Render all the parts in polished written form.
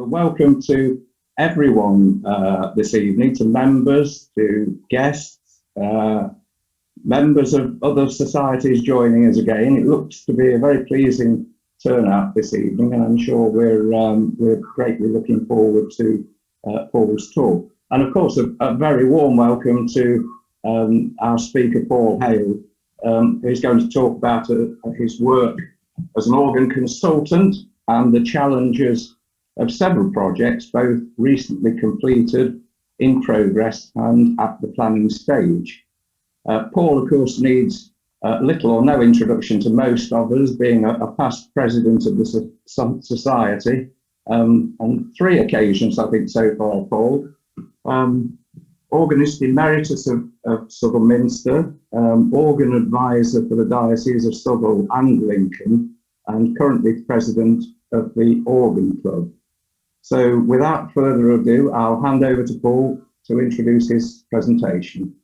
Welcome to everyone this evening, to members, to guests, members of other societies joining us again. It looks to be a very pleasing turnout this evening, and I'm sure we're greatly looking forward to Paul's talk. And of course, a very warm welcome to our speaker, Paul Hale, who's going to talk about his work as an organ consultant and the challenges of several projects, both recently completed, in progress and at the planning stage. Paul, of course, needs little or no introduction to most of us, being a past president of the society on 3 occasions, I think, so far, Paul. Organist Emeritus of Southall Minster, organ advisor for the Diocese of Southall and Lincoln, and currently president of the Organ Club. So without further ado, I'll hand over to Paul to introduce his presentation.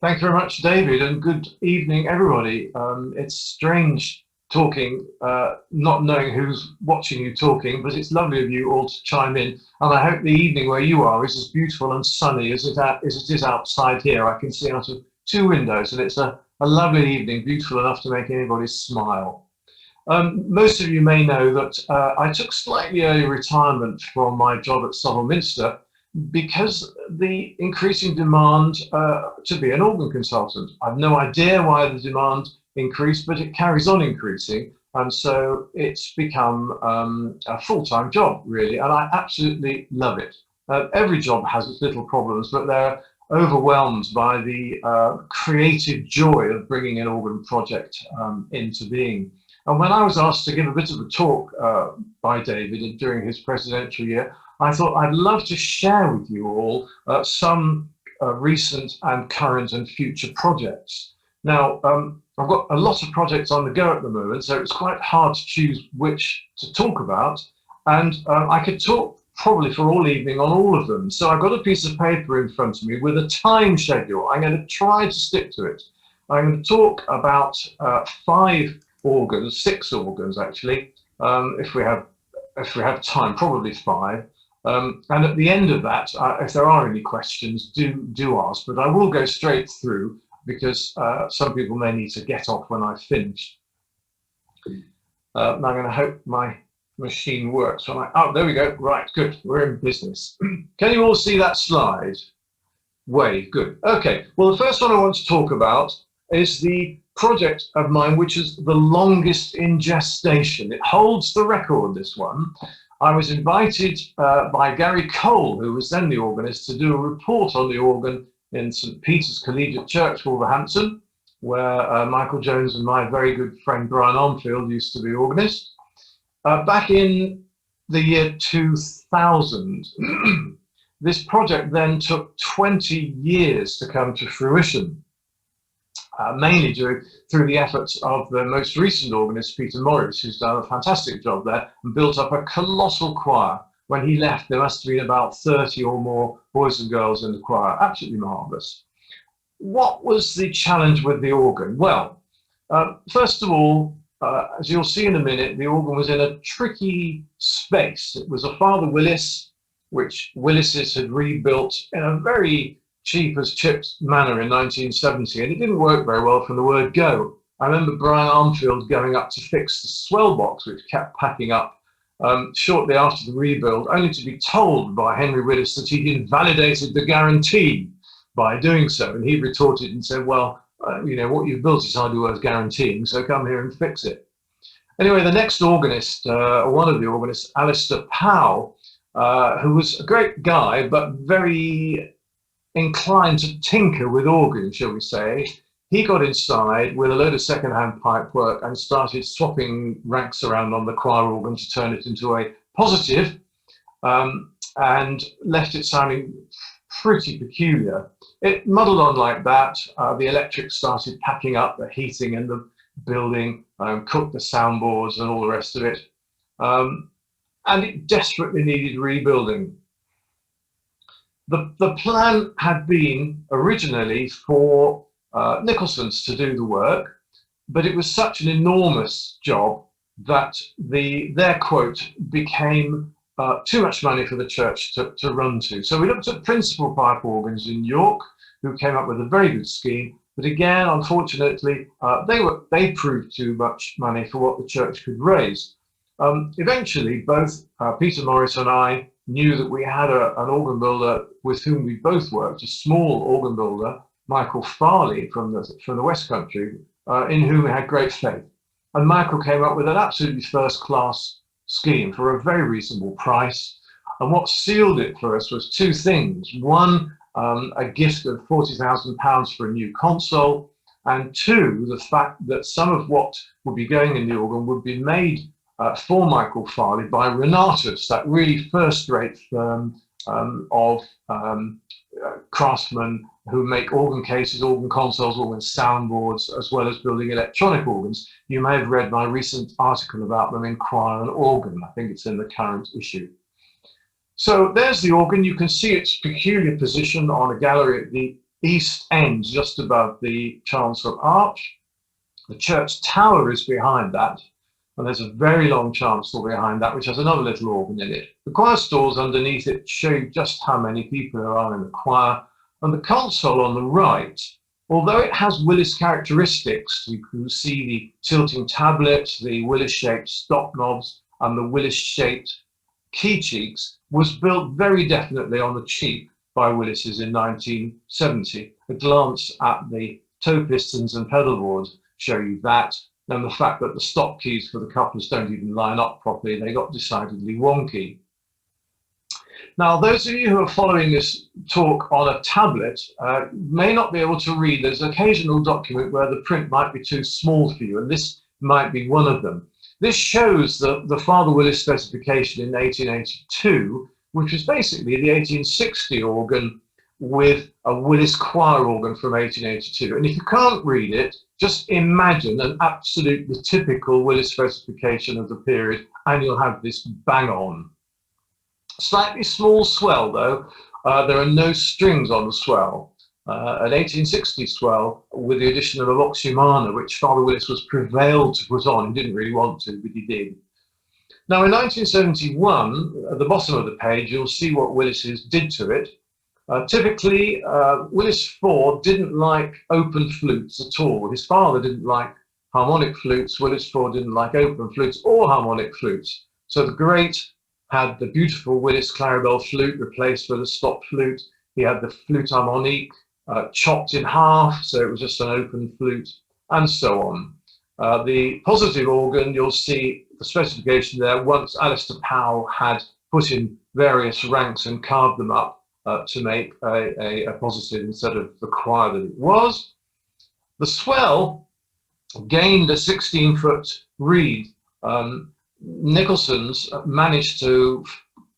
Thanks very much, David, and good evening, everybody. It's strange talking, not knowing who's watching you talking, but it's lovely of you all to chime in. And I hope the evening where you are is as beautiful and sunny as it is outside here. I can see out of 2 windows, and it's a lovely evening, beautiful enough to make anybody smile. Most of you may know that I took slightly early retirement from my job at Southall Minster because the increasing demand to be an organ consultant. I've no idea why the demand increased, but it carries on increasing, and so it's become a full-time job, really, and I absolutely love it. Every job has its little problems, but they're overwhelmed by the creative joy of bringing an organ project into being. And when I was asked to give a bit of a talk by David during his presidential year, I thought I'd love to share with you all some recent and current and future projects. Now, I've got a lot of projects on the go at the moment, so it's quite hard to choose which to talk about. And I could talk probably for all evening on all of them. So I've got a piece of paper in front of me with a time schedule. I'm going to try to stick to it. I'm going to talk about 5 organs, 6 organs actually, if we have time, probably 5. And at the end of that, if there are any questions, do ask. But I will go straight through because some people may need to get off when I finish. Now I'm going to hope my machine works. Oh, there we go. Right, good. We're in business. Can you all see that slide? Wave, good. Okay. Well, the first one I want to talk about is the project of mine which is the longest in gestation. It holds the record, this one. I was invited by Gary Cole, who was then the organist, to do a report on the organ in St Peter's Collegiate Church, Wolverhampton, where Michael Jones and my very good friend Brian Armfield used to be organist. Back in the year 2000, this project then took 20 years to come to fruition. Mainly through the efforts of the most recent organist, Peter Morris, who's done a fantastic job there and built up a colossal choir. When he left, there must have been about 30 or more boys and girls in the choir. Absolutely marvellous. What was the challenge with the organ? Well, first of all, as you'll see in a minute, the organ was in a tricky space. It was a Father Willis, which Willis's had rebuilt in a very cheap as chips manner in 1970, and it didn't work very well from the word go. I remember Brian Armfield going up to fix the swell box, which kept packing up shortly after the rebuild, only to be told by Henry Willis that he'd invalidated the guarantee by doing so. And he retorted and said, well, you know, what you've built is hardly worth guaranteeing, so come here and fix it. Anyway, the next organist, one of the organists, Alistair Powell, who was a great guy, but very inclined to tinker with organs, shall we say, he got inside with a load of second-hand pipework and started swapping ranks around on the choir organ to turn it into a positive, and left it sounding pretty peculiar. It muddled on like that. The electrics started packing up, the heating in the building, cooked the soundboards and all the rest of it. And it desperately needed rebuilding. The plan had been originally for Nicholson's to do the work, but it was such an enormous job that their quote became too much money for the church to run to. So we looked at principal pipe organs in York, who came up with a very good scheme. But again, unfortunately, they proved too much money for what the church could raise. Eventually, both Peter Morris and I knew that we had an organ builder with whom we both worked, a small organ builder, Michael Farley from the West Country, in whom we had great faith. And Michael came up with an absolutely first-class scheme for a very reasonable price. And what sealed it for us was two things. One, a gift of £40,000 for a new console, and two, the fact that some of what would be going in the organ would be made for Michael Farley by Renatus, that really first-rate firm of craftsmen who make organ cases, organ consoles, organ soundboards, as well as building electronic organs. You may have read my recent article about them in Choir and Organ. I think it's in the current issue. So there's the organ. You can see its peculiar position on a gallery at the east end, just above the chancel arch. The church tower is behind that, and there's a very long chancel behind that, which has another little organ in it. The choir stalls underneath it show you just how many people there are in the choir. And the console on the right, although it has Willis characteristics, you can see the tilting tablet, the Willis-shaped stop knobs, and the Willis-shaped key cheeks, was built very definitely on the cheap by Willis's in 1970. A glance at the toe pistons and pedal boards show you that. And the fact that the stop keys for the couplers don't even line up properly, they got decidedly wonky. Now, those of you who are following this talk on a tablet may not be able to read. There's an occasional document where the print might be too small for you, and this might be one of them. This shows the Father Willis specification in 1882, which was basically the 1860 organ with a Willis choir organ from 1882. And if you can't read it, just imagine an absolutely typical Willis specification of the period, and you'll have this bang on. Slightly small swell though, there are no strings on the swell. An 1860 swell with the addition of a Voxhumana, which Father Willis was prevailed to put on. He didn't really want to, but he did. Now in 1971, at the bottom of the page, you'll see what Willis's did to it. Typically, Willis IV didn't like open flutes at all. His father didn't like harmonic flutes. Willis IV didn't like open flutes or harmonic flutes. So the great had the beautiful Willis Clarabelle flute replaced with a stop flute. He had the flute harmonique chopped in half, so it was just an open flute, and so on. The positive organ, you'll see the specification there, once Alistair Powell had put in various ranks and carved them up to make a positive instead of the choir that it was. The swell gained a 16-foot reed. Nicholson's managed to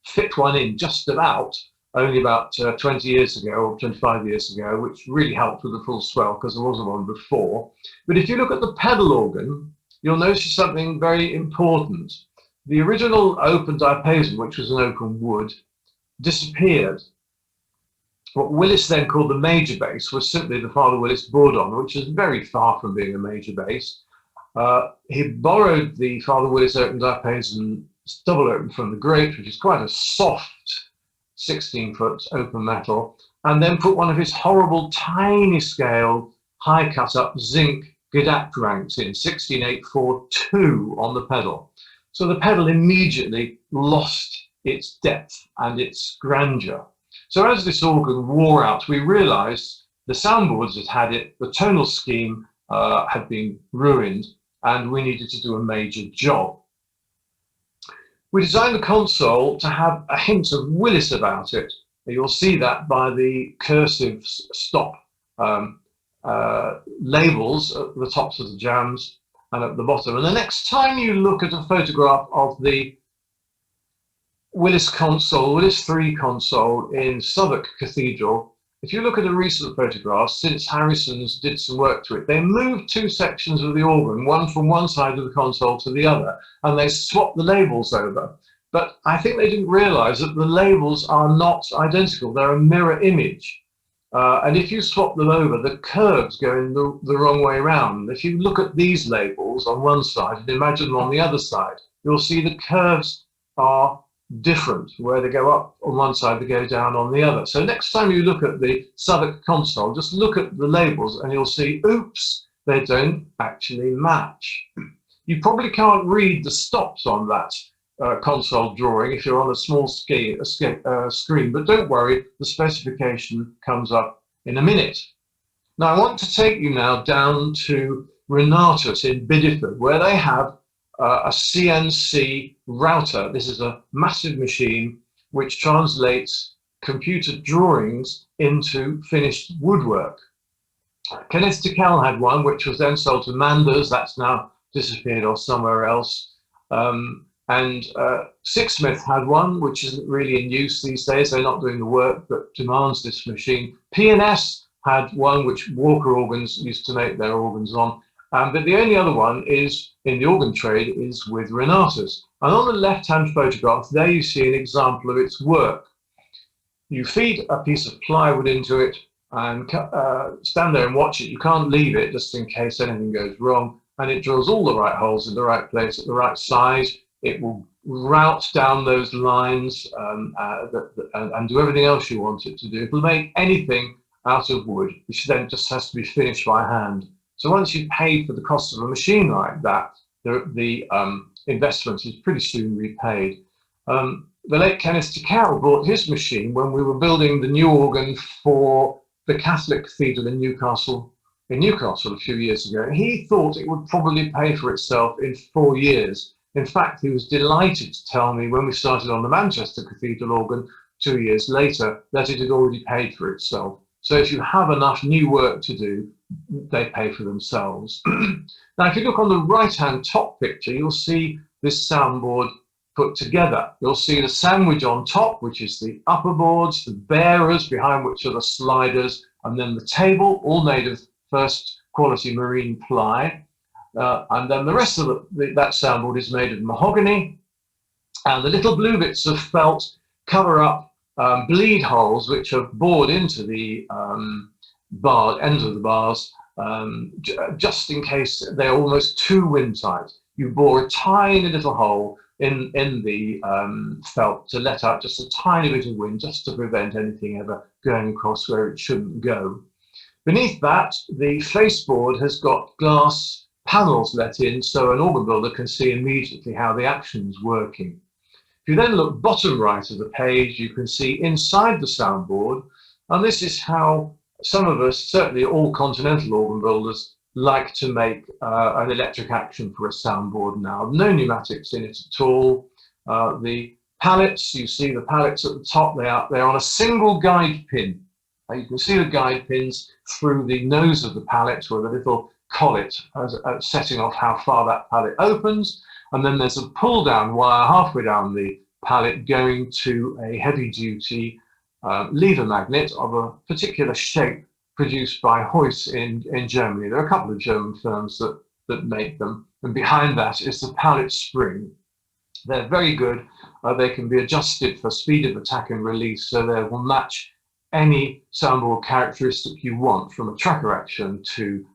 fit one in just about, only about 20 years ago or 25 years ago, which really helped with the full swell because there wasn't one before. But if you look at the pedal organ, you'll notice something very important. The original open diapason, which was an open wood, disappeared. What Willis then called the major bass was simply the Father Willis Bourdon, which is very far from being a major bass. He borrowed the Father Willis open diapason double open from the Great, which is quite a soft 16-foot open metal, and then put one of his horrible tiny scale high cut up zinc Gedacht ranks in 16842 on the pedal. So the pedal immediately lost its depth and its grandeur. So as this organ wore out, we realized the soundboards that had it, the tonal scheme had been ruined, and we needed to do a major job. We designed the console to have a hint of Willis about it. You'll see that by the cursive stop labels at the tops of the jambs and at the bottom. And the next time you look at a photograph of the Willis console, Willis III console in Southwark Cathedral, if you look at a recent photograph, since Harrison's did some work to it, they moved two sections of the organ, one from one side of the console to the other, and they swapped the labels over. But I think they didn't realize that the labels are not identical. They're a mirror image. And if you swap them over, the curves go in the wrong way around. If you look at these labels on one side and imagine them on the other side, you'll see the curves are different. Where they go up on one side, they go down on the other. So next time you look at the Southwark console, just look at the labels and you'll see, oops, they don't actually match. You probably can't read the stops on that console drawing if you're on a small screen, but don't worry, the specification comes up in a minute. Now I want to take you now down to Renatus in Bideford, where they have a CNC router. This is a massive machine which translates computer drawings into finished woodwork. Kenneth Tickell had one which was then sold to Manders, that's now disappeared or somewhere else. And Sixsmith had one which isn't really in use these days. They're not doing the work but demands this machine. P&S had one which Walker Organs used to make their organs on. But the only other one is in the organ trade is with Renatus. And on the left-hand photograph, there you see an example of its work. You feed a piece of plywood into it and stand there and watch it. You can't leave it just in case anything goes wrong. And it drills all the right holes in the right place at the right size. It will route down those lines and do everything else you want it to do. It will make anything out of wood, which then just has to be finished by hand. So once you've paid for the cost of a machine like that, the investment is pretty soon repaid. The late Kenneth Tickell bought his machine when we were building the new organ for the Catholic Cathedral in Newcastle a few years ago. He thought it would probably pay for itself in 4 years. In fact, he was delighted to tell me when we started on the Manchester Cathedral organ 2 years later that it had already paid for itself. So if you have enough new work to do, they pay for themselves. Now, if you look on the right-hand top picture, you'll see this soundboard put together. You'll see the sandwich on top, which is the upper boards, the bearers behind which are the sliders, and then the table, all made of first quality marine ply. And then the rest of that soundboard is made of mahogany. And the little blue bits of felt cover up bleed holes which are bored into the ends of the bars, just in case they're almost too windtight. You bore a tiny little hole in the felt to let out just a tiny bit of wind, just to prevent anything ever going across where it shouldn't go. Beneath that, the faceboard has got glass panels let in so an organ builder can see immediately how the action's working. If you then look bottom right of the page, you can see inside the soundboard, and this is how some of us, certainly all continental organ builders, like to make an electric action for a soundboard now. No pneumatics in it at all. The pallets, you see the pallets at the top, they're on a single guide pin. You can see the guide pins through the nose of the pallet with a little collet setting off how far that pallet opens. And then there's a pull down wire halfway down the pallet going to a heavy duty lever magnet of a particular shape produced by Heuss in Germany. There are a couple of German firms that make them. And behind that is the pallet spring. They're very good. They can be adjusted for speed of attack and release, so they will match any soundboard characteristic you want, from a tracker action to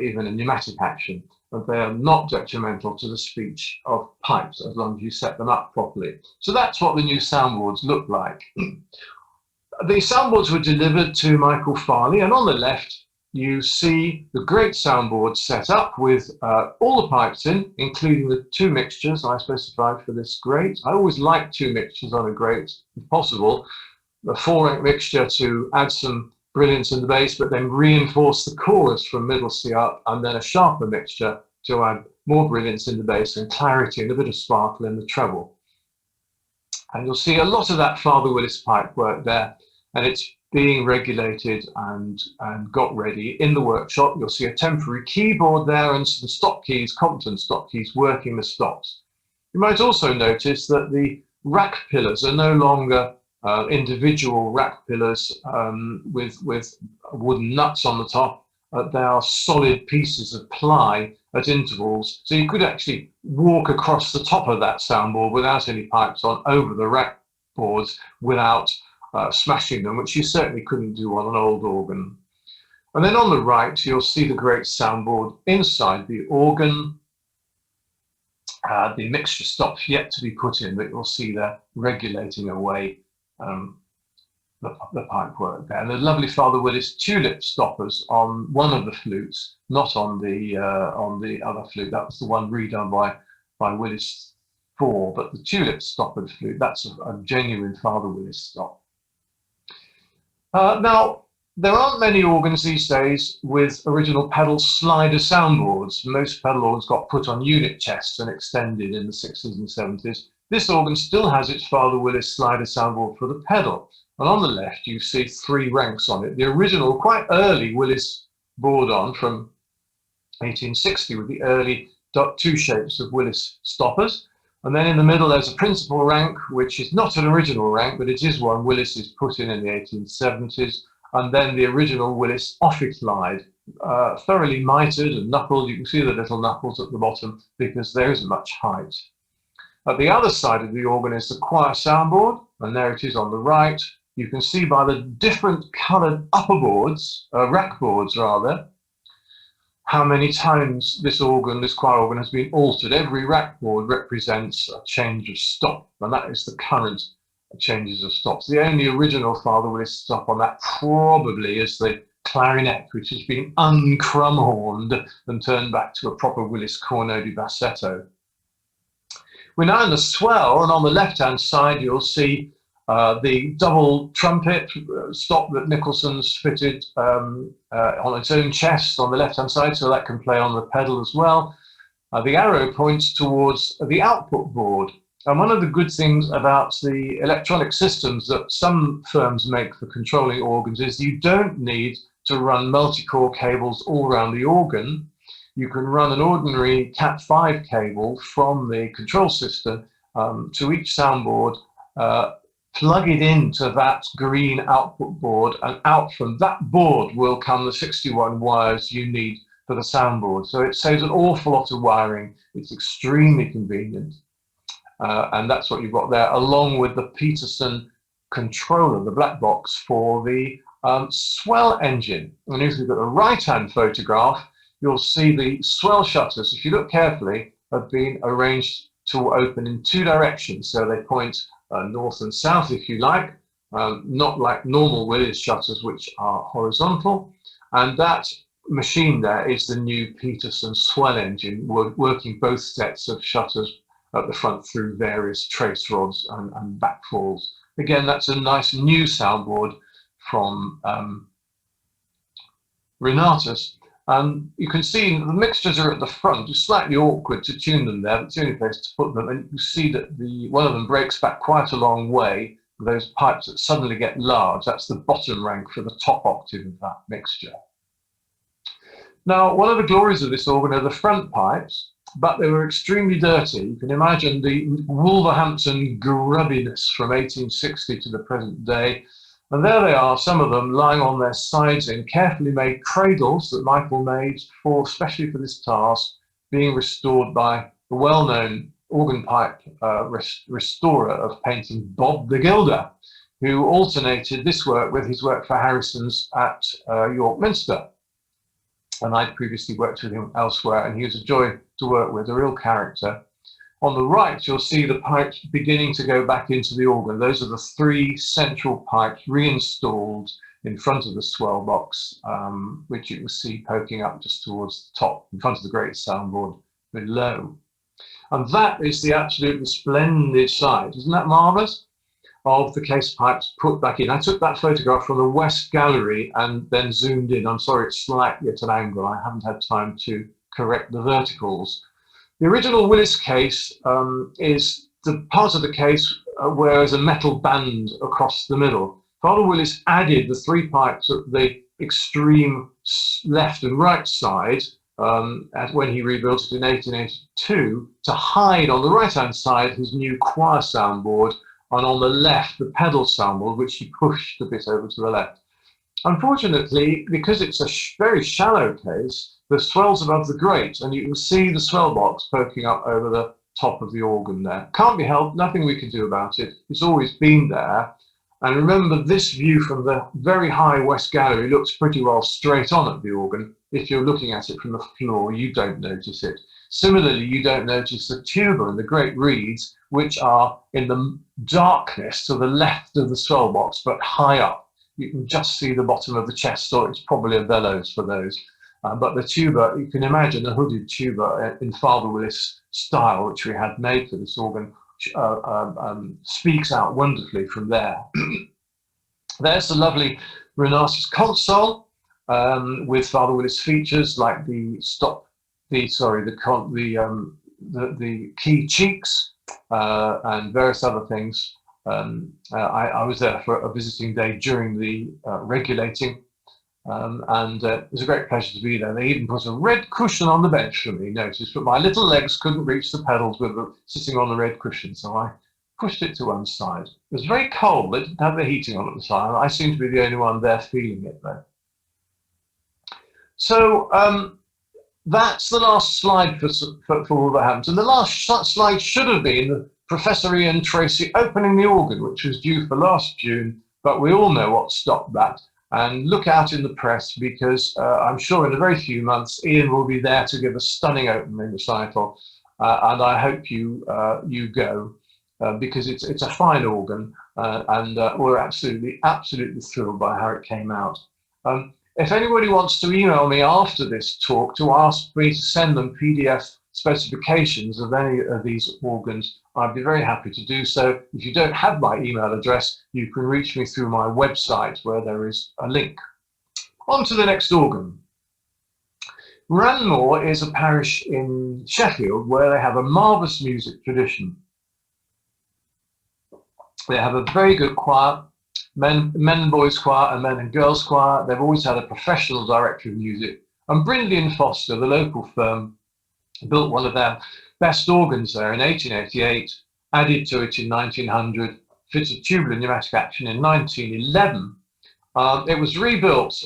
even a pneumatic action. And they are not detrimental to the speech of pipes as long as you set them up properly. So that's what the new soundboards look like. The soundboards were delivered to Michael Farley, and on the left you see the great soundboard set up with all the pipes in, including the 2 mixtures I specified for this grate. I always like 2 mixtures on a grate, if possible. A 4-rank mixture to add some brilliance in the bass, but then reinforce the chorus from middle C up, and then a sharper mixture to add more brilliance in the bass and clarity and a bit of sparkle in the treble. And you'll see a lot of that Father Willis pipe work there, and it's being regulated and got ready in the workshop. You'll see a temporary keyboard there and some stop keys, competent stop keys, working the stops. You might also notice that the rack pillars are no longer individual rack pillars with wooden nuts on the top. They are solid pieces of ply at intervals, so you could actually walk across the top of that soundboard without any pipes on over the rack boards without smashing them, which you certainly couldn't do on an old organ. And then on the right, you'll see the great soundboard inside the organ. The mixture stops yet to be put in, but you'll see they're regulating away the pipe work there. And the lovely Father Willis tulip stoppers on one of the flutes, not on the other flute. That was the one redone by Willis 4, but the tulip stoppered flute, that's a genuine Father Willis stop. Now, there aren't many organs these days with original pedal slider soundboards. Most pedal organs got put on unit chests and extended in the 60s and 70s. This organ still has its Father Willis slider soundboard for the pedal. And on the left, you see 3 ranks on it. The original, quite early Willis board on from 1860 with the early 2 shapes of Willis stoppers. And then in the middle, there's a principal rank, which is not an original rank, but it is one Willis is put in the 1870s. And then the original Willis Offislide, thoroughly mitered and knuckled. You can see the little knuckles at the bottom because there isn't much height. At the other side of the organ is the choir soundboard, and there it is on the right. You can see by the different coloured upper boards, rack boards rather, how many times this organ, this choir organ, has been altered. Every rack board represents a change of stop, and that is the current changes of stops. The only original Father Willis stop on that probably is the clarinet, which has been uncrumhorned and turned back to a proper Willis corno di bassetto. We're now in the swell, and on the left-hand side you'll see the double trumpet stop that Nicholson's fitted on its own chest on the left-hand side, so that can play on the pedal as well. The arrow points towards the output board. And one of the good things about the electronic systems that some firms make for controlling organs is you don't need to run multi-core cables all around the organ. You can run an ordinary Cat5 cable from the control system to each soundboard, plug it into that green output board, and out from that board will come the 61 wires you need for the soundboard. So it saves an awful lot of wiring. It's extremely convenient. And that's what you've got there, along with the Peterson controller, the black box for the swell engine. And if you've got a right-hand photograph, you'll see the swell shutters, if you look carefully, have been arranged to open in 2 directions. So they point north and south, if you like, not like normal Willis shutters, which are horizontal. And that machine there is the new Peterson swell engine, working both sets of shutters at the front through various trace rods and backfalls. Again, that's a nice new soundboard from Renatus. You can see the mixtures are at the front. It's slightly awkward to tune them there, but it's the only place to put them. And you see that one of them breaks back quite a long way. Those pipes that suddenly get large, that's the bottom rank for the top octave of that mixture. Now, one of the glories of this organ are the front pipes, but they were extremely dirty. You can imagine the Wolverhampton grubbiness from 1860 to the present day. And there they are, some of them lying on their sides in carefully made cradles that Michael made especially for this task, being restored by the well-known organ pipe restorer of painting, Bob the Gilder, who alternated this work with his work for Harrison's at York Minster. And I'd previously worked with him elsewhere, and he was a joy to work with, a real character. On the right, you'll see the pipes beginning to go back into the organ. Those are the 3 central pipes reinstalled in front of the swell box, which you can see poking up just towards the top, in front of the great soundboard below. And that is the absolutely splendid sight, isn't that marvellous? Of the case pipes put back in. I took that photograph from the West Gallery and then zoomed in. I'm sorry, it's slightly at an angle. I haven't had time to correct the verticals. The original Willis case is the part of the case where there's a metal band across the middle. Father Willis added the 3 pipes at the extreme left and right side when he rebuilt it in 1882 to hide on the right-hand side his new choir soundboard, and on the left the pedal soundboard, which he pushed a bit over to the left. Unfortunately, because it's a very shallow case, the swell's above the grate, and you can see the swell box poking up over the top of the organ there. Can't be helped, nothing we can do about it. It's always been there. And remember, this view from the very high west gallery looks pretty well straight on at the organ. If you're looking at it from the floor, you don't notice it. Similarly, you don't notice the tuba and the great reeds, which are in the darkness to the left of the swell box, but high up. You can just see the bottom of the chest, or it's probably a bellows for those. But the tuba, you can imagine a hooded tuba in Father Willis style, which we had made for this organ, speaks out wonderfully from there. There's the lovely Renatus console with Father Willis features like the key cheeks and various other things. I was there for a visiting day during the regulating, and it was a great pleasure to be there. They even put a red cushion on the bench for me, notice, but my little legs couldn't reach the pedals with sitting on the red cushion, so I pushed it to one side. It was very cold. They didn't have the heating on at the time. I seemed to be the only one there feeling it though. So that's the last slide for Wolverhampton. The last slide should have been Professor Ian Tracy opening the organ, which was due for last June, but we all know what stopped that. And look out in the press, because I'm sure in a very few months Ian will be there to give a stunning opening recital, and I hope you go, because it's a fine organ, and we're absolutely thrilled by how it came out. If anybody wants to email me after this talk to ask me to send them PDF specifications of any of these organs, I'd be very happy to do so. If you don't have my email address, you can reach me through my website where there is a link. On to the next organ. Ranmoor is a parish in Sheffield where they have a marvellous music tradition. They have a very good choir, men and boys choir and men and girls choir. They've always had a professional director of music. And Brindley and Foster, the local firm, built one of their best organs there in 1888, added to it in 1900, fitted tubular pneumatic action in 1911. It was rebuilt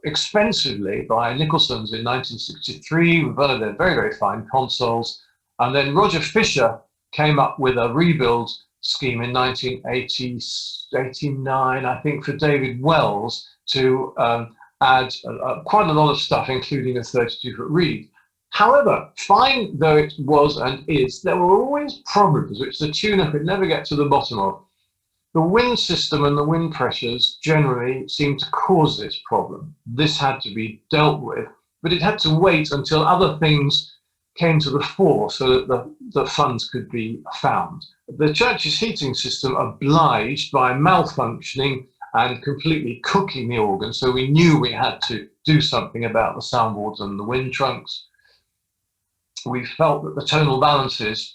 expensively by Nicholson's in 1963 with one of their very, very fine consoles. And then Roger Fisher came up with a rebuild scheme in 1989, I think, for David Wells to add quite a lot of stuff, including a 32-foot reed. However, fine though it was and is, there were always problems which the tuner could never get to the bottom of. The wind system and the wind pressures generally seemed to cause this problem. This had to be dealt with, but it had to wait until other things came to the fore so that the funds could be found. The church's heating system obliged by malfunctioning and completely cooking the organ, so we knew we had to do something about the soundboards and the wind trunks. We felt that the tonal balances,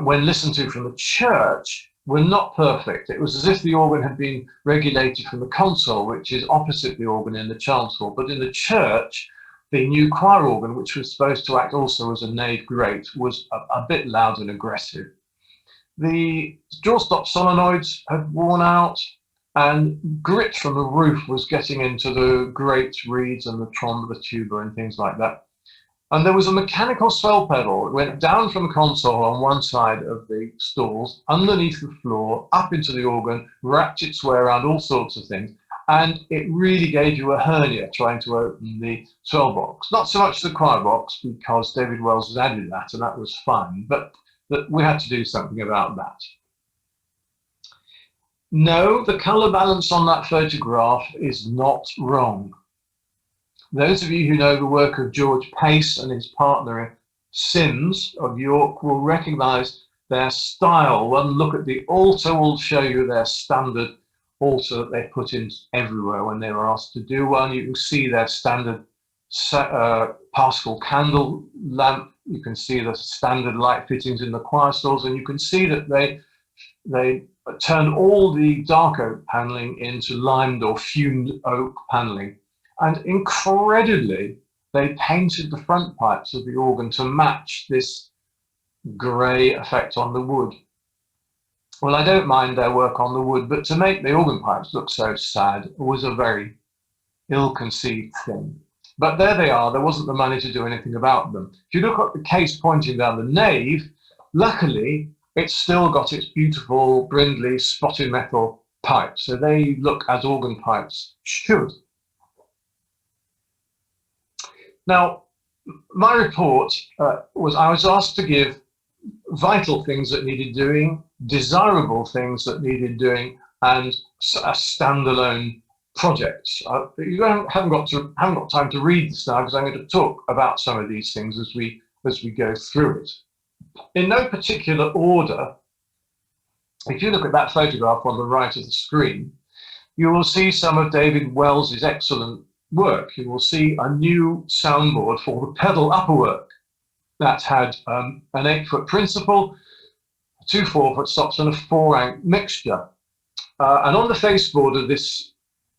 when listened to from the church, were not perfect. It was as if the organ had been regulated from the console, which is opposite the organ in the chancel, but in the church, the new choir organ, which was supposed to act also as a nave grate, was a bit loud and aggressive. The draw stop solenoids had worn out, and grit from the roof was getting into the grate reeds and the the tuba and things like that. And there was a mechanical swell pedal that went down from the console on one side of the stalls, underneath the floor, up into the organ, wrapped its way around all sorts of things. And it really gave you a hernia trying to open the swell box. Not so much the choir box, because David Wells has added that, and that was fine, but we had to do something about that. No, the colour balance on that photograph is not wrong. Those of you who know the work of George Pace and his partner Sims of York will recognise their style. One look at the altar will show you their standard altar that they put in everywhere when they were asked to do one. You can see their standard Paschal candle lamp. You can see the standard light fittings in the choir stalls, and you can see that they turned all the dark oak panelling into limed or fumed oak panelling. And incredibly, they painted the front pipes of the organ to match this grey effect on the wood. Well, I don't mind their work on the wood, but to make the organ pipes look so sad was a very ill-conceived thing. But there they are. There wasn't the money to do anything about them. If you look at the case pointing down the nave, luckily, it's still got its beautiful brindley spotted metal pipes. So they look as organ pipes should. Now, my report I was asked to give vital things that needed doing, desirable things that needed doing, and a standalone project. You haven't got time to read this now, because I'm going to talk about some of these things as we go through it. In no particular order, if you look at that photograph on the right of the screen, you will see some of David Wells's excellent work. You will see a new soundboard for the pedal upperwork that had an 8-foot principal, 2 4-foot stops, and a 4-rank mixture. And on the faceboard of this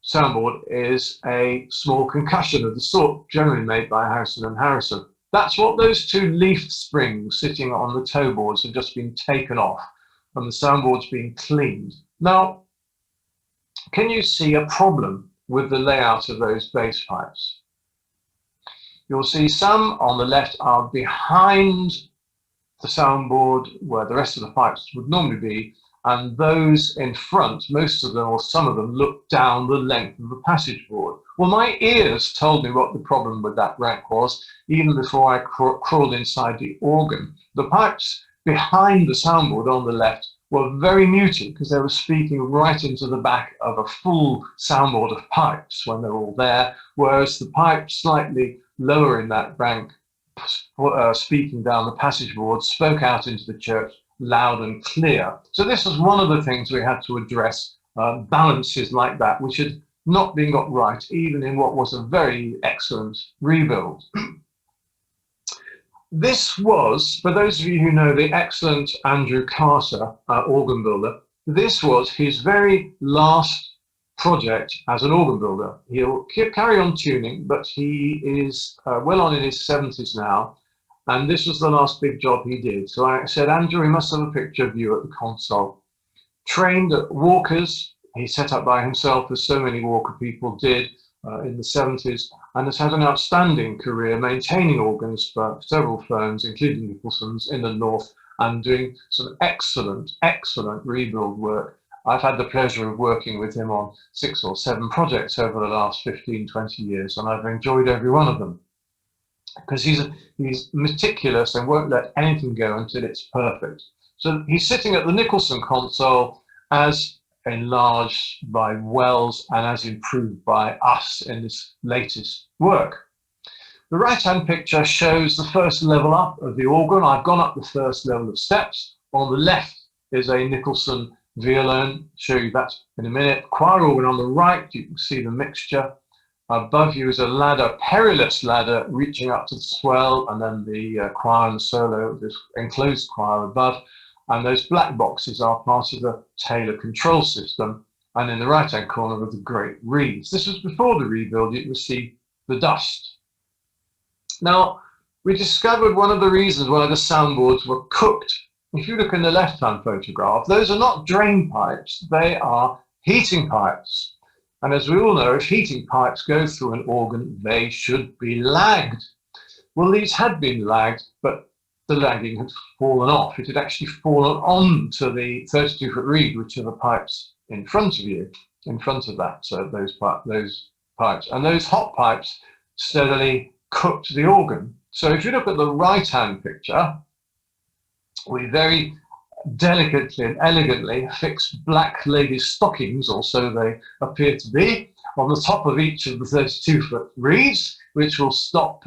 soundboard is a small concussion of the sort generally made by Howson and Harrison. That's what those 2 leaf springs sitting on the toe boards have just been taken off, and the soundboard's being cleaned. Now, can you see a problem with the layout of those bass pipes? You'll see some on the left are behind the soundboard where the rest of the pipes would normally be, and those in front, most of them or some of them, look down the length of the passage board. Well, my ears told me what the problem with that rank was even before I crawled inside the organ. The pipes behind the soundboard on the left were very muted because they were speaking right into the back of a full soundboard of pipes when they're all there, whereas the pipes slightly lower in that rank, speaking down the passage board, spoke out into the church loud and clear. So this was one of the things we had to address, balances like that, which had not been got right, even in what was a very excellent rebuild. This was, for those of you who know the excellent Andrew Carter, organ builder, this was his very last project as an organ builder. He'll carry on tuning, but he is well on in his 70s now, and this was the last big job he did. So I said, Andrew, we must have a picture of you at the console. Trained at Walkers, he set up by himself, as so many Walker people did in the 70s, and has had an outstanding career maintaining organs for several firms, including Nicholson's in the north, and doing some excellent, excellent rebuild work. I've had the pleasure of working with him on 6 or 7 projects over the last 15, 20 years, and I've enjoyed every one of them, because he's meticulous and won't let anything go until it's perfect. So he's sitting at the Nicholson console as enlarged by Wells and as improved by us in this latest work. The right-hand picture shows the first level up of the organ. I've gone up the first level of steps. On the left is a Nicholson violin. Show you that in a minute. Choir organ on the right, you can see the mixture. Above you is a ladder, perilous ladder, reaching up to the swell, and then the choir and the solo, this enclosed choir above. And those black boxes are part of the Taylor control system. And in the right-hand corner are the great reeds. This was before the rebuild. It received the dust. Now, we discovered one of the reasons why the soundboards were cooked. If you look in the left-hand photograph, those are not drain pipes, they are heating pipes. And as we all know, if heating pipes go through an organ, they should be lagged. Well, these had been lagged, but the lagging had fallen off. It had actually fallen onto the 32-foot reed, which are the pipes in front of you, in front of that, those pipes. And those hot pipes steadily cooked the organ. So if you look at the right-hand picture, we very delicately and elegantly fixed black ladies' stockings, or so they appear to be, on the top of each of the 32-foot reeds, which will stop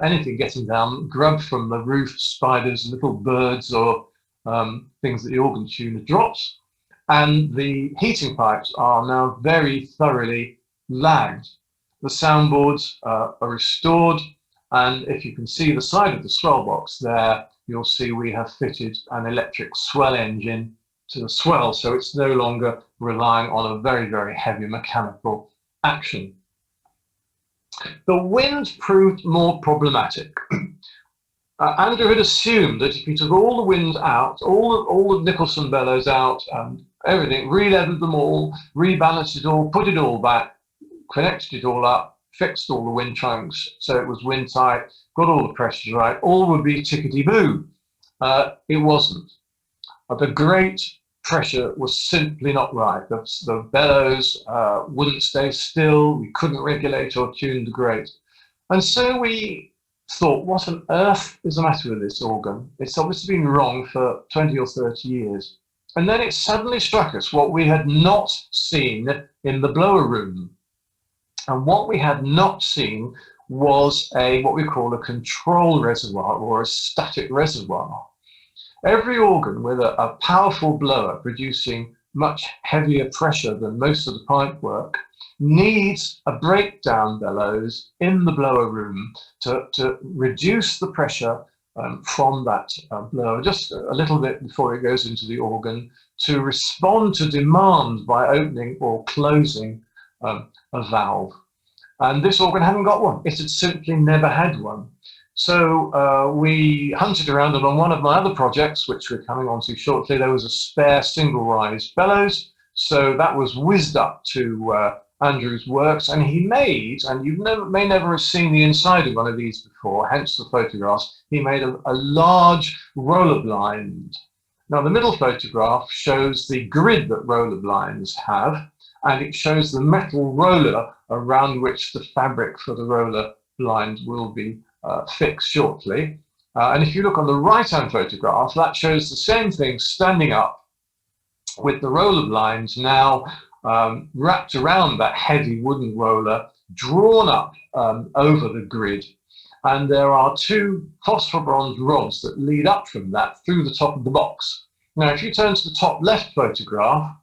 anything getting down, grub from the roof, spiders, little birds, or things that the organ tuner drops. And the heating pipes are now very thoroughly lagged. The soundboards are restored, and if you can see the side of the swell box there, you'll see we have fitted an electric swell engine to the swell, so it's no longer relying on a very, very heavy mechanical action. The wind proved more problematic. Andrew had assumed that if he took all the wind out, all the Nicholson bellows out, and everything, re-leveled them all, rebalanced it all, put it all back, connected it all up, fixed all the wind trunks so it was wind tight, got all the pressures right, all would be tickety-boo. It wasn't. The great pressure was simply not right. The bellows wouldn't stay still. We couldn't regulate or tune the grate. And so we thought, what on earth is the matter with this organ? It's obviously been wrong for 20 or 30 years. And then it suddenly struck us what we had not seen in the blower room. And what we had not seen was what we call a control reservoir or a static reservoir. Every organ with a powerful blower producing much heavier pressure than most of the pipework needs a breakdown bellows in the blower room to reduce the pressure from that blower just a little bit before it goes into the organ, to respond to demand by opening or closing a valve. And this organ hadn't got one. It had simply never had one. So we hunted around, and on one of my other projects, which we're coming on to shortly, there was a spare single rise bellows. So that was whizzed up to Andrew's works, and he made, and you may never have seen the inside of one of these before, hence the photographs, he made a large roller blind. Now the middle photograph shows the grid that roller blinds have, and it shows the metal roller around which the fabric for the roller blind will be fixed shortly. And if you look on the right-hand photograph, that shows the same thing standing up with the roller blinds now wrapped around that heavy wooden roller, drawn up over the grid. And there are two phosphor bronze rods that lead up from that through the top of the box. Now, if you turn to the top left photograph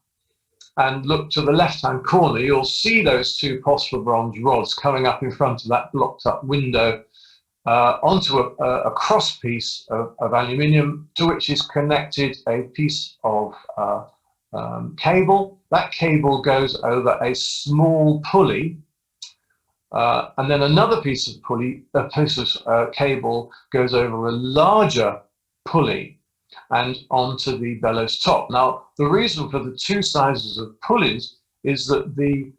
and look to the left-hand corner, you'll see those two phosphor bronze rods coming up in front of that blocked up window onto a cross piece of aluminium, to which is connected a piece of cable. That cable goes over a small pulley, and then another piece of cable goes over a larger pulley and onto the bellows top. Now, the reason for the two sizes of pulleys is that the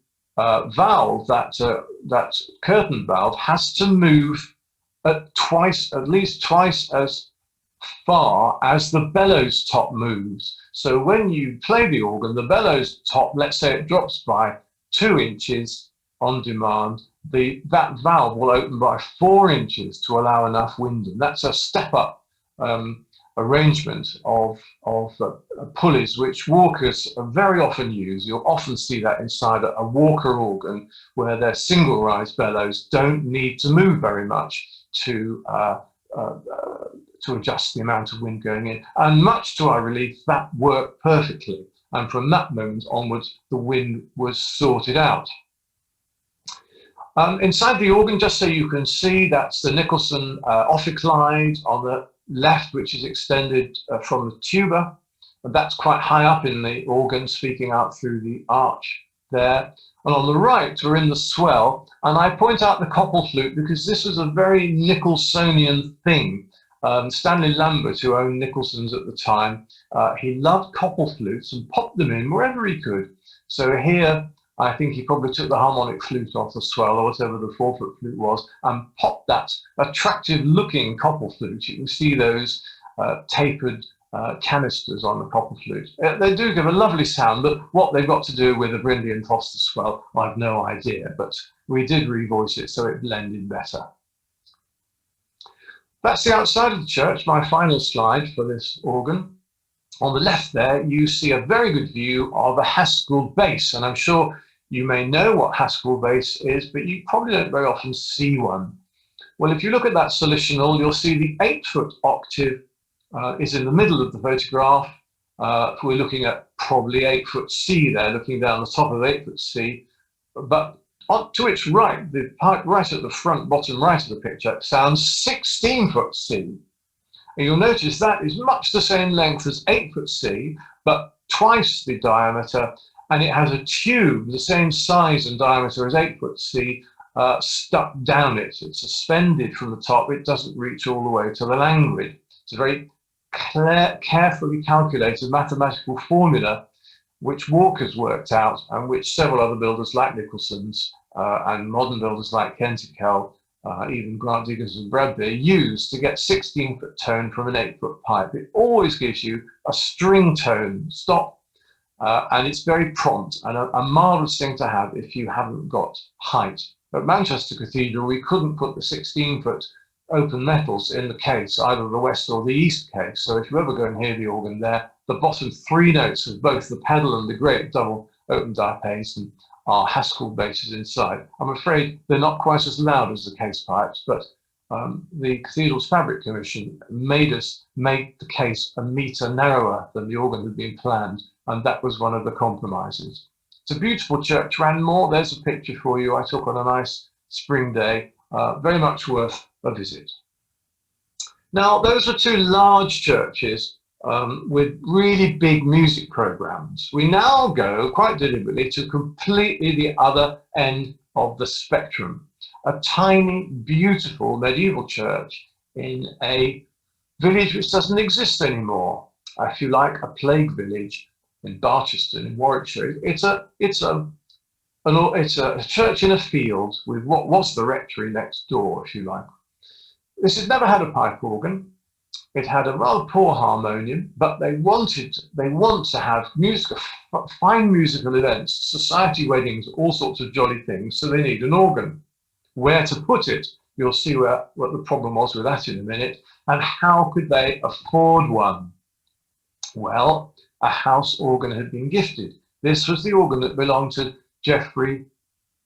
valve, that curtain valve, has to move at least twice as far as the bellows top moves. So when you play the organ, the bellows top, let's say it drops by 2 inches on demand, that valve will open by 4 inches to allow enough wind in. That's a step up arrangement of pulleys, which walkers very often use. You'll often see that inside a walker organ, where their single rise bellows don't need to move very much to adjust the amount of wind going in. And much to our relief, that worked perfectly. And from that moment onwards, the wind was sorted out. Inside the organ, just so you can see, that's the Nicholson ophicleide on the left, which is extended from the tuba. And that's quite high up in the organ, speaking out through the arch there. And on the right, we're in the swell. And I point out the copple flute because this was a very Nicholsonian thing. Stanley Lambert, who owned Nicholson's at the time, he loved copple flutes and popped them in wherever he could. So here, I think he probably took the harmonic flute off the swell, or whatever the 4-foot flute was, and popped that attractive looking copple flute. You can see those tapered canisters on the copper flute. They do give a lovely sound, but what they've got to do with a Brindley and Foster swell, I've no idea, but we did revoice it so it blended better. That's the outside of the church, my final slide for this organ. On the left there, you see a very good view of a Haskell bass, and I'm sure you may know what Haskell bass is, but you probably don't very often see one. Well, if you look at that solitional, you'll see the 8-foot octave is in the middle of the photograph. We're looking at probably 8-foot C there, looking down the top of 8-foot C. But to its right, the part right at the front, bottom right of the picture, sounds 16-foot C. And you'll notice that is much the same length as 8-foot C, but twice the diameter, and it has a tube the same size and diameter as 8-foot C stuck down it. It's suspended from the top. It doesn't reach all the way to the languid. It's a very carefully calculated mathematical formula which Walker's worked out and which several other builders like Nicholson's and modern builders like Hale even Grant Diggins and Bradbury, used to get 16-foot tone from an 8-foot pipe. It always gives you a string tone stop, and it's very prompt and a marvellous thing to have if you haven't got height. At Manchester Cathedral, we couldn't put the 16-foot open metals in the case, either the west or the east case. So if you ever go and hear the organ there, the bottom 3 notes of both the pedal and the great double open diapason are Haskell basses inside. I'm afraid they're not quite as loud as the case pipes, but the Cathedral's Fabric Commission made us make the case a metre narrower than the organ had been planned, and that was one of the compromises. It's a beautiful church, Ranmoor. There's a picture for you I took on a nice spring day, very much worth a visit. Now, those were 2 large churches with really big music programs. We now go quite deliberately to completely the other end of the spectrum, a tiny, beautiful medieval church in a village which doesn't exist anymore. If you like, a plague village in Barcheston in Warwickshire. It's a church in a field with what was the rectory next door, if you like. This has never had a pipe organ. It had a rather poor harmonium, but they want to have music, fine musical events, society weddings, all sorts of jolly things, so they need an organ. Where to put it? You'll see what the problem was with that in a minute. And how could they afford one? Well, a house organ had been gifted. This was the organ that belonged to Geoffrey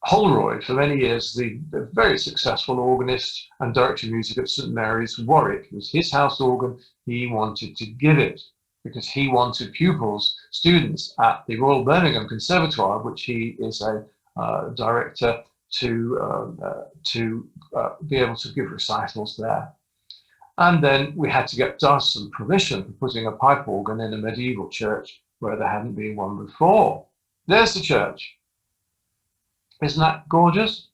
Holroyd, for many years the very successful organist and director of music at St Mary's, Warwick. It was his house organ. He wanted to give it because he wanted pupils, students at the Royal Birmingham Conservatoire, which he is a director, to be able to give recitals there. And then we had to get dust and permission for putting a pipe organ in a medieval church where there hadn't been one before. There's the church. Isn't that gorgeous?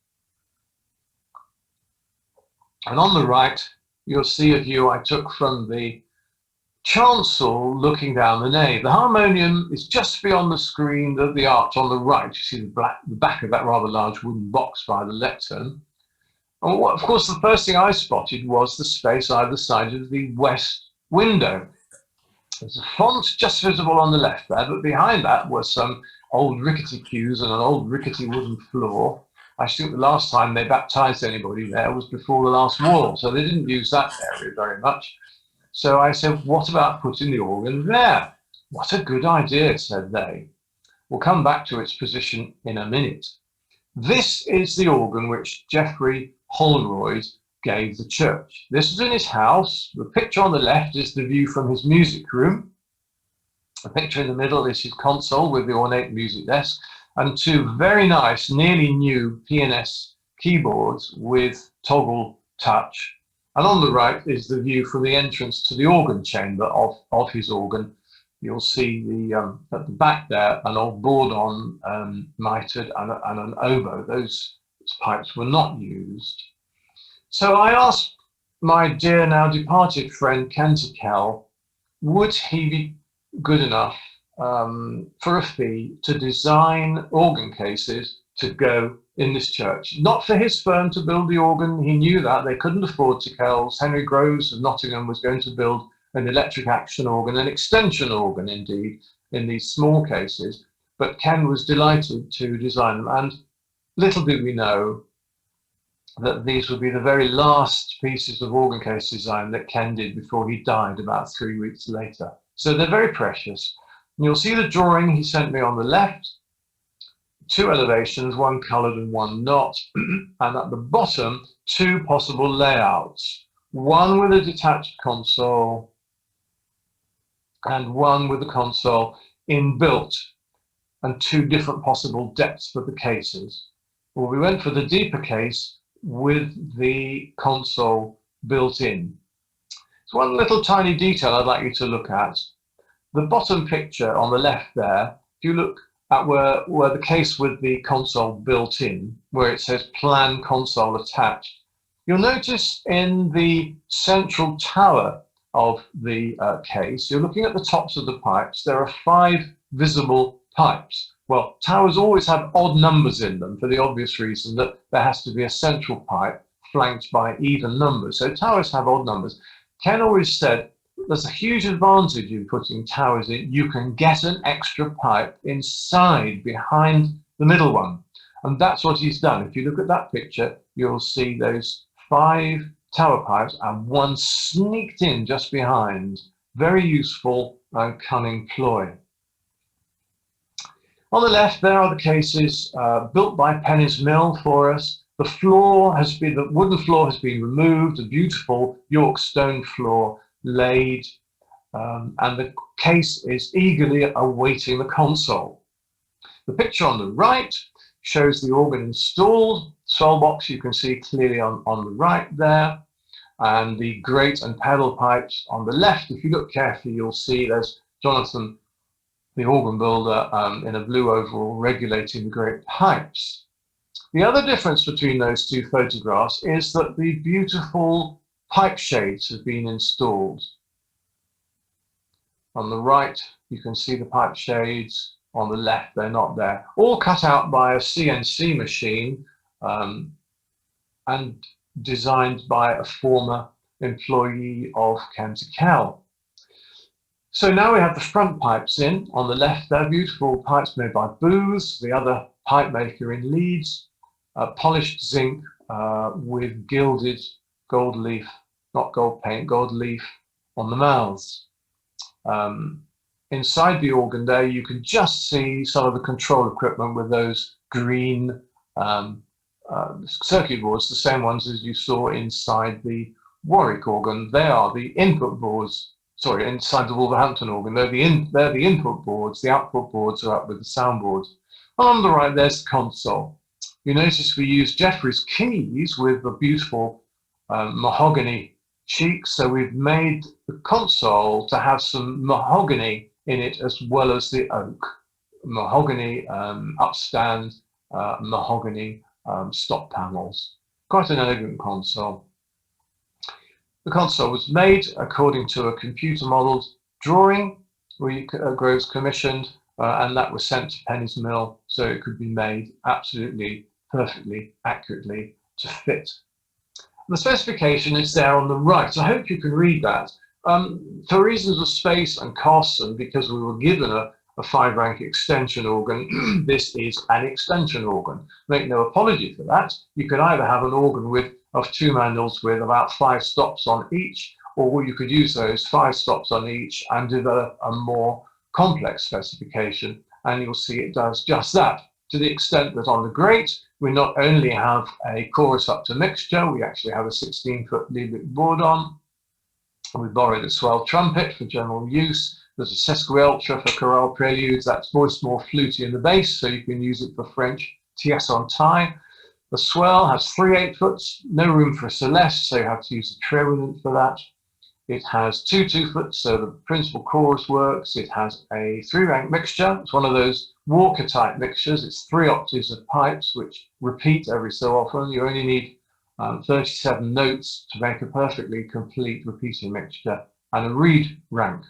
And on the right, you'll see a view I took from the chancel looking down the nave. The harmonium is just beyond the screen of the arch on the right. You see the back of that rather large wooden box by the lectern. And of course, the first thing I spotted was the space either side of the west window. There's a font just visible on the left there, but behind that were some old rickety pews and an old rickety wooden floor. I think the last time they baptized anybody there was before the last war, so they didn't use that area very much. So I said, what about putting the organ there? What a good idea, said they. We'll come back to its position in a minute. This is the organ which Geoffrey Holroyd gave the church. This was in his house. The picture on the left is the view from his music room. The picture in the middle is his console with the ornate music desk and 2 very nice, nearly new P&S keyboards with toggle touch. And on the right is the view from the entrance to the organ chamber of his organ. You'll see at the back there an old bourdon mitred and an oboe. Those pipes were not used. So I asked my dear now departed friend Kent Hale, would he be good enough for a fee to design organ cases to go in this church? Not for his firm to build the organ, he knew that they couldn't afford to Kells. Henry Groves of Nottingham was going to build an electric action organ, an extension organ indeed, in these small cases, but Ken was delighted to design them. And little did we know that these would be the very last pieces of organ case design that Ken did before he died about 3 weeks later. So they're very precious. And you'll see the drawing he sent me on the left, 2 elevations, one coloured and one not, and at the bottom, 2 possible layouts, one with a detached console and one with the console inbuilt, and 2 different possible depths for the cases. Well, we went for the deeper case with the console built in. So one little tiny detail I'd like you to look at. The bottom picture on the left there, if you look at where the case with the console built in, where it says plan console attached, you'll notice in the central tower of the case, you're looking at the tops of the pipes, there are 5 visible pipes. Well, towers always have odd numbers in them for the obvious reason that there has to be a central pipe flanked by even numbers. So towers have odd numbers. Ken always said, there's a huge advantage in putting towers in. You can get an extra pipe inside, behind the middle one. And that's what he's done. If you look at that picture, you'll see those 5 tower pipes and one sneaked in just behind. Very useful and cunning ploy. On the left, there are the cases built by Penny's Mill for us. The wooden floor has been removed, a beautiful York stone floor laid, and the case is eagerly awaiting the console. The picture on the right shows the organ installed. Swell box you can see clearly on the right there, and the grate and pedal pipes on the left. If you look carefully, you'll see there's Jonathan, the organ builder, in a blue overall regulating the grate pipes. The other difference between those 2 photographs is that the beautiful pipe shades have been installed. On the right, you can see the pipe shades. On the left, they're not there. All cut out by a CNC machine and designed by a former employee of Hale. So now we have the front pipes in. On the left, they're beautiful pipes made by Booth, the other pipe maker in Leeds, polished zinc with gilded gold leaf, not gold paint, gold leaf on the mouths. Inside the organ there, you can just see some of the control equipment with those green circuit boards, the same ones as you saw inside the Warwick organ. They are the input boards, sorry, inside the Wolverhampton organ. They're the input boards, the output boards are up with the soundboards. On the right, there's the console. You notice we use Jeffrey's keys with the beautiful mahogany cheeks. So we've made the console to have some mahogany in it as well as the oak. Mahogany upstand, mahogany stop panels. Quite an elegant console. The console was made according to a computer modelled drawing Groves commissioned, and that was sent to Penny's Mill so it could be made absolutely, perfectly, accurately to fit. The specification is there on the right. I hope you can read that. For reasons of space and costs, and because we were given a 5-rank extension organ, this is an extension organ. Make no apology for that. You could either have an organ of 2 manuals with about 5 stops on each, or you could use those 5 stops on each and develop a more complex specification, and you'll see it does just that, to the extent that on the grate, we not only have a chorus up to mixture, we actually have a 16-foot Liebig board on. We borrowed a swell trumpet for general use. There's a sesquieltra for chorale preludes. That's voiced more fluty in the bass, so you can use it for French tierce en taille. The swell has 3 8-foots, no room for a celeste, so you have to use a treble for that. It has 2 2-foots, so the principal chorus works. It has a 3-rank mixture. It's one of those Walker-type mixtures. It's 3 octaves of pipes, which repeat every so often. You only need 37 notes to make a perfectly complete repeating mixture, and a reed rank.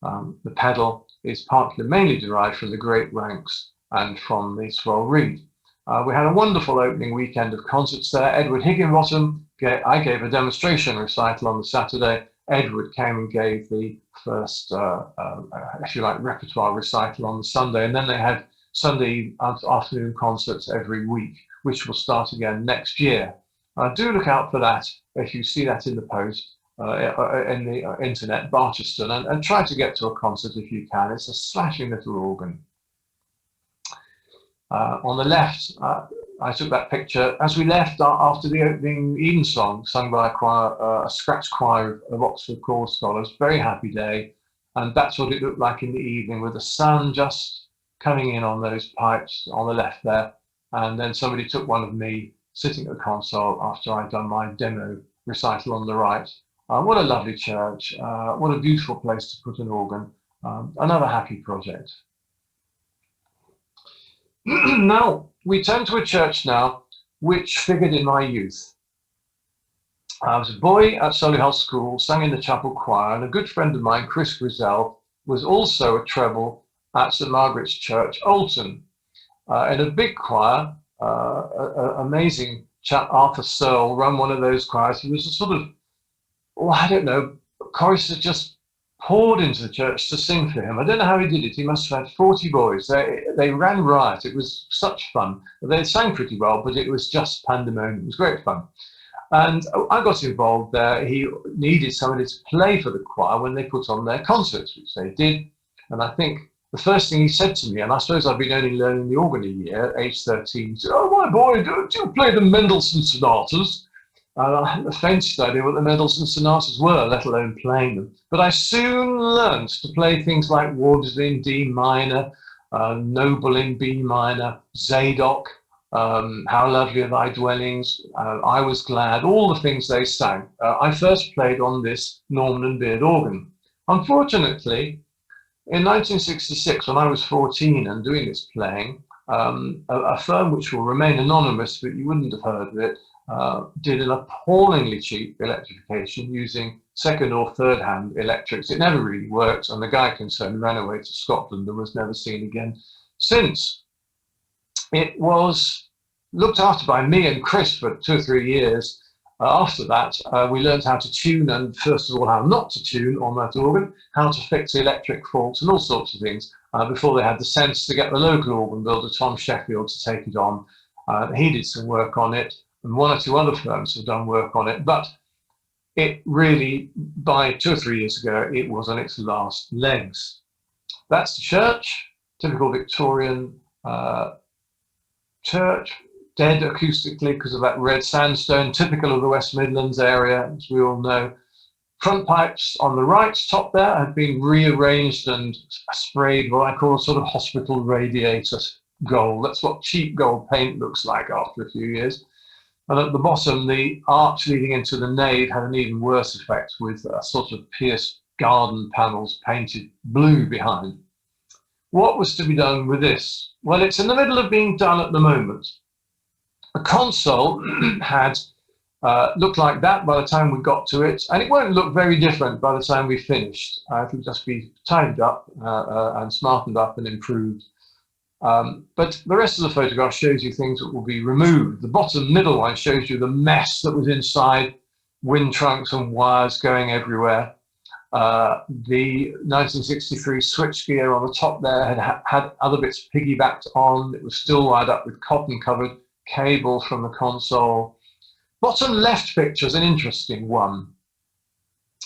The pedal is mainly derived from the great ranks and from the swell reed. We had a wonderful opening weekend of concerts there. Edward Higginbottom, I gave a demonstration recital on the Saturday. Edward came and gave the first, if you like, repertoire recital on the Sunday, and then they had Sunday afternoon concerts every week, which will start again next year. Do look out for that if you see that in the post, in the internet, Barcheston, and try to get to a concert if you can. It's a slashing little organ. On the left, I took that picture as we left after the opening evensong sung by a choir, a scratch choir of Oxford chorus scholars. Very happy day, and that's what it looked like in the evening, with the sun just coming in on those pipes on the left there. And then somebody took one of me sitting at the console after I'd done my demo recital on the right. What a lovely church, what a beautiful place to put an organ. Another happy project. Now, we turn to a church now which figured in my youth. I was a boy at Solihull School, sang in the chapel choir, and a good friend of mine, Chris Grizel, was also a treble at St Margaret's Church, Olton. In a big choir, amazing chap Arthur Searle run one of those choirs. He was a sort of, oh, I don't know, choristers just poured into the church to sing for him. I don't know how he did it. He must have had 40 boys. They ran riot. It was such fun. They sang pretty well, but it was just pandemonium. It was great fun. And I got involved there. He needed somebody to play for the choir when they put on their concerts, which they did. And I think the first thing he said to me, and I suppose I've been only learning the organ a year, age 13, he said, "Oh, my boy, do you play the Mendelssohn sonatas?" And I hadn't the faintest idea what the Mendelssohn sonatas were, let alone playing them. But I soon learned to play things like Wordsworth in D minor, Noble in B minor, Zadok, How Lovely Are Thy Dwellings, I Was Glad, all the things they sang. I first played on this Norman and Beard organ. Unfortunately, in 1966, when I was 14 and doing this playing, a firm which will remain anonymous, but you wouldn't have heard of it, did an appallingly cheap electrification using second or third hand electrics. It never really worked, and the guy concerned ran away to Scotland and was never seen again since. It was looked after by me and Chris for 2 or 3 years. After that, we learned how to tune, and first of all, how not to tune on that organ, how to fix electric faults and all sorts of things, before they had the sense to get the local organ builder, Tom Sheffield, to take it on. He did some work on it, and 1 or 2 other firms have done work on it, but it really, by 2 or 3 years ago, it was on its last legs. That's the church, typical Victorian church, dead acoustically because of that red sandstone, typical of the West Midlands area, as we all know. Front pipes on the right top there have been rearranged and sprayed what I call a sort of hospital radiator gold. That's what cheap gold paint looks like after a few years. And at the bottom, the arch leading into the nave had an even worse effect, with a sort of pierced garden panels painted blue behind. What was to be done with this? Well, it's in the middle of being done at the moment. The console had looked like that by the time we got to it, and it won't look very different by the time we finished. It'll just be tidied up and smartened up and improved. But the rest of the photograph shows you things that will be removed. The bottom middle one shows you the mess that was inside, wind trunks and wires going everywhere. The 1963 switchgear on the top there had other bits piggybacked on. It was still wired up with cotton-covered cable from the console. Bottom left picture is an interesting one.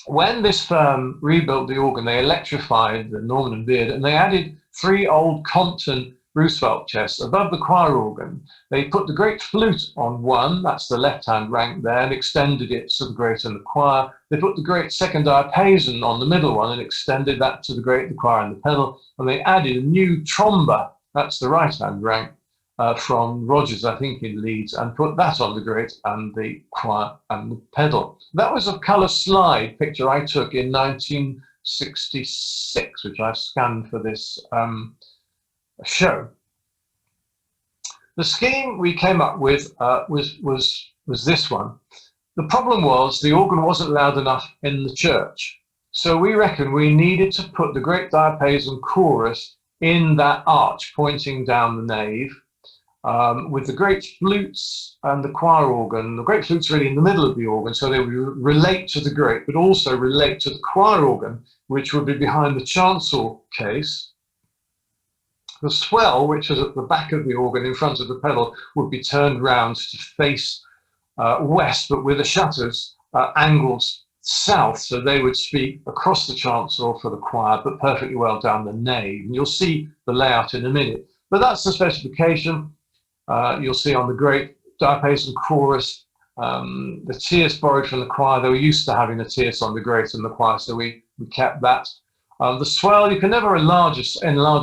When this firm rebuilt the organ, they electrified the Norman and Beard, and they added 3 old Compton Roosevelt chests above the choir organ. They put the great flute on one, that's the left-hand rank there, and extended it to the great and the choir. They put the great second diapason on the middle one and extended that to the great, the choir, and the pedal. And they added a new tromba, that's the right-hand rank, from Rogers, I think, in Leeds, and put that on the great and the choir and the pedal. That was a colour slide picture I took in 1966, which I've scanned for this show. The scheme we came up with was this one. The problem was the organ wasn't loud enough in the church. So we reckon we needed to put the great diapason chorus in that arch pointing down the nave, with the great flutes and the choir organ. The great flute's really in the middle of the organ, so they would relate to the great, but also relate to the choir organ, which would be behind the chancel case. The swell, which was at the back of the organ in front of the pedal, would be turned round to face west, but with the shutters angled south, so they would speak across the chancel for the choir, but perfectly well down the nave. And you'll see the layout in a minute. But that's the specification. You'll see on the great diapason chorus, the tierce borrowed from the choir. They were used to having a tierce on the great and the choir, so we kept that. The swell, you can never enlarge a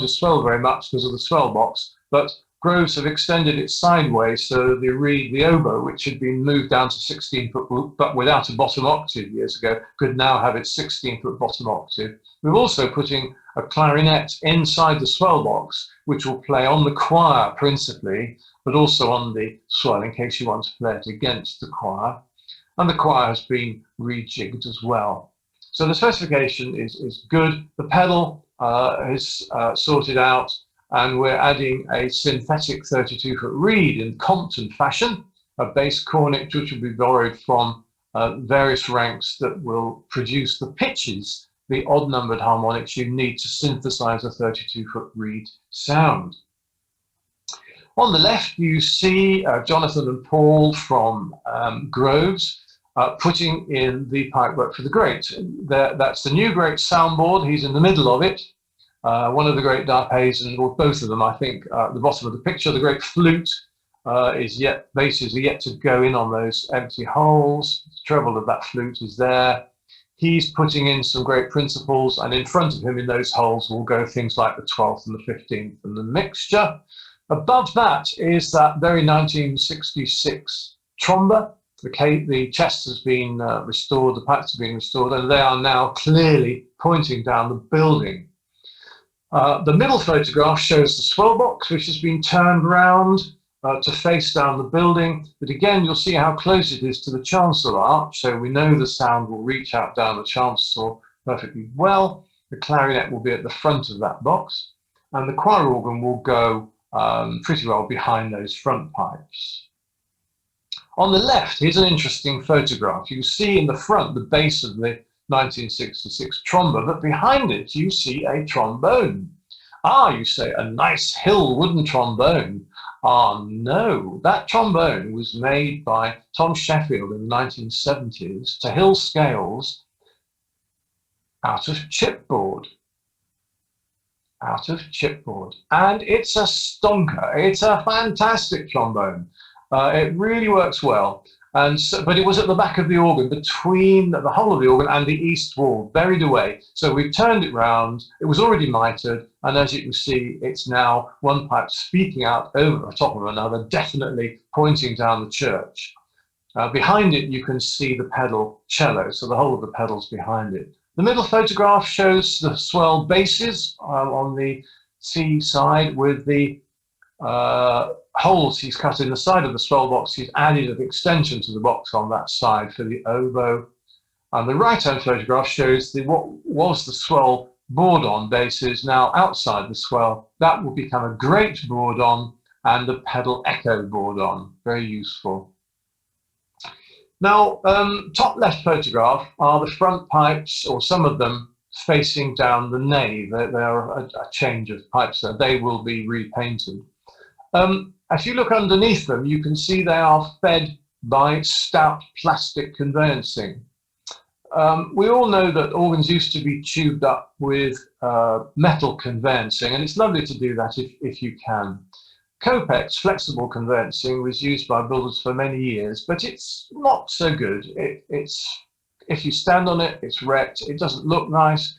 swell very much because of the swell box, but Groves have extended it sideways, so the reed, the oboe, which had been moved down to 16-foot, but without a bottom octave years ago, could now have its 16-foot bottom octave. We're also putting a clarinet inside the swell box, which will play on the choir principally, but also on the swell in case you want to play it against the choir. And the choir has been rejigged as well. So the specification is good. The pedal is sorted out, and we're adding a synthetic 32-foot reed in Compton fashion. a bass cornet which will be borrowed from various ranks that will produce the pitches, the odd-numbered harmonics you need to synthesize a 32-foot reed sound. On the left, you see Jonathan and Paul from Groves putting in the pipework for the grate. That's the new grate soundboard. He's in the middle of it. One of the great diapasons, or both of them, I think, at the bottom of the picture. The great flute basses are yet to go in on those empty holes. The treble of that flute is there. He's putting in some great principals, and in front of him in those holes will go things like the 12th and the 15th and the mixture. Above that is that very 1966 tromba. The chest has been restored, the pipes have been restored, and they are now clearly pointing down the building. The middle photograph shows the swell box, which has been turned round to face down the building. But again, you'll see how close it is to the chancel arch, so we know the sound will reach out down the chancel perfectly well. The clarinet will be at the front of that box, and the choir organ will go pretty well behind those front pipes. On the left, here's an interesting photograph. You see in the front the base of the 1966 tromba, but behind it you see a trombone. Ah, you say, a nice Hale wooden trombone. Ah, no, that trombone was made by Tom Sheffield in the 1970s to Hale scales out of chipboard. Out of chipboard. And it's a stonker. It's a fantastic trombone. It really works well. And so, but it was at the back of the organ, between the whole of the organ and the east wall, buried away. So we've turned it round. It was already mitred, and as you can see, it's now one pipe speaking out over the top of another, definitely pointing down the church. Behind it, you can see the pedal cello, so the whole of the pedal's behind it. The middle photograph shows the swell basses on the C side with the holes he's cut in the side of the swell box. He's added an extension to the box on that side for the oboe. And the right-hand photograph shows what was the swell board-on basses now outside the swell. That will become a great board-on and the pedal echo board-on. Very useful. Now, top left photograph are the front pipes, or some of them, facing down the nave. There are a change of pipes there. They will be repainted. As you look underneath them, you can see they are fed by stout plastic conveyancing. We all know that organs used to be tubed up with metal conveyancing, and it's lovely to do that if you can. Copex, flexible conveyancing, was used by builders for many years, but it's not so good. If you stand on it, it's wrecked. It doesn't look nice.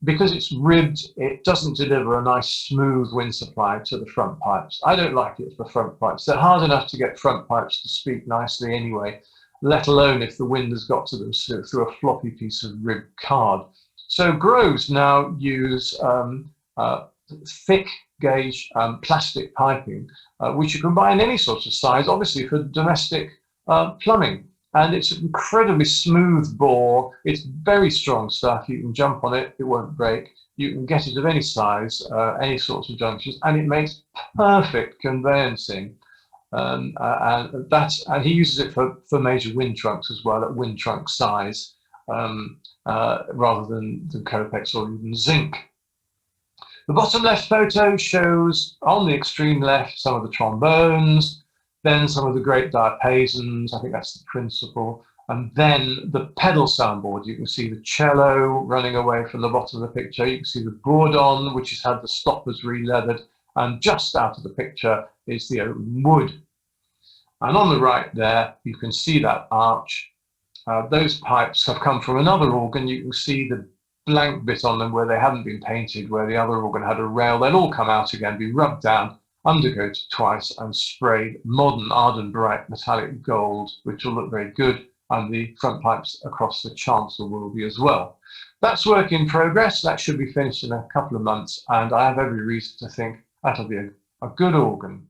Because it's ribbed, it doesn't deliver a nice smooth wind supply to the front pipes. I don't like it for front pipes. They're hard enough to get front pipes to speak nicely anyway, let alone if the wind has got to them through a floppy piece of ribbed card. So Groves now use thick gauge plastic piping, which you can buy in any sort of size, obviously for domestic plumbing. And it's an incredibly smooth bore. It's very strong stuff. You can jump on it, it won't break. You can get it of any size, any sorts of junctions, and it makes perfect conveyancing. And he uses it for major wind trunks as well, at wind trunk size, rather than Copex or even zinc. The bottom left photo shows, on the extreme left, some of the trombones, then some of the great diapasons, I think that's the principal, and then the pedal soundboard. You can see the cello running away from the bottom of the picture. You can see the bourdon, which has had the stoppers re-leathered, and just out of the picture is the open wood. And on the right there, you can see that arch. Those pipes have come from another organ. You can see the blank bit on them where they haven't been painted, where the other organ had a rail. They'll all come out again, be rubbed down, undercoated twice, and sprayed modern Arden Bright metallic gold, which will look very good, and the front pipes across the chancel will be as well. That's work in progress. That should be finished in a couple of months, and I have every reason to think that'll be a good organ.